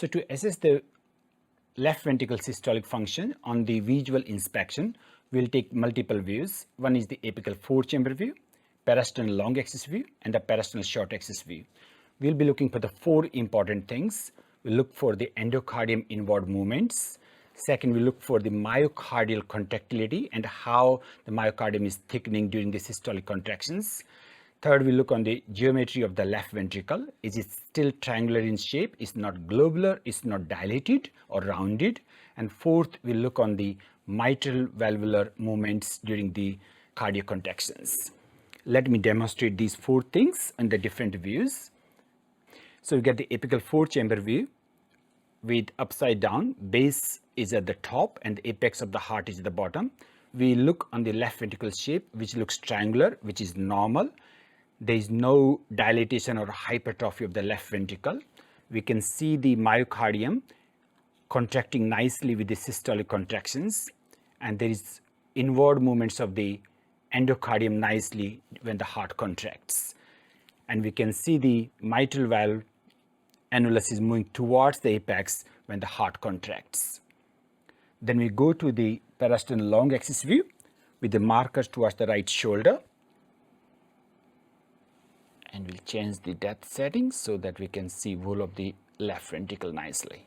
So to assess the left ventricle systolic function on the visual inspection, we'll take multiple views. One is the apical 4-chamber view, parasternal long axis view, and the parasternal short axis view. We'll be looking for the 4 important things. We'll look for the endocardium inward movements. Second, we look for the myocardial contractility and how the myocardium is thickening during the systolic contractions. Third, we look on the geometry of the left ventricle. Is it still triangular in shape? It's not globular, it's not dilated or rounded. And fourth, we look on the mitral valvular movements during the cardiac contractions. Let me demonstrate these 4 things in the different views. So we get the apical 4-chamber view with upside down, base is at the top and the apex of the heart is at the bottom. We look on the left ventricle shape, which looks triangular, which is normal. There is no dilatation or hypertrophy of the left ventricle. We can see the myocardium contracting nicely with the systolic contractions, and there is inward movements of the endocardium nicely when the heart contracts. And we can see the mitral valve annulus is moving towards the apex when the heart contracts. Then we go to the parasternal long axis view with the markers towards the right shoulder. And we'll change the depth settings so that we can see whole of the left ventricle nicely.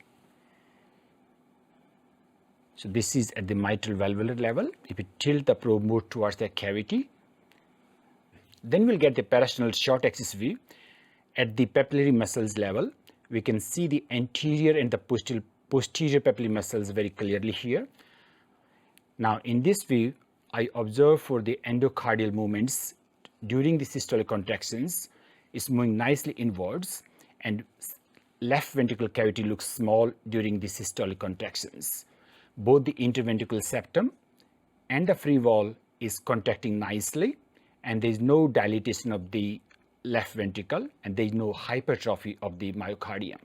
So this is at the mitral valvular level. If we tilt the probe more towards the cavity, then we'll get the parasternal short axis view. At the papillary muscles level, we can see the anterior and the posterior papillary muscles very clearly here. Now in this view, I observe for the endocardial movements during the systolic contractions is moving nicely inwards, and left ventricle cavity looks small during the systolic contractions. Both the interventricular septum and the free wall is contracting nicely, and there is no dilatation of the left ventricle, and there is no hypertrophy of the myocardium.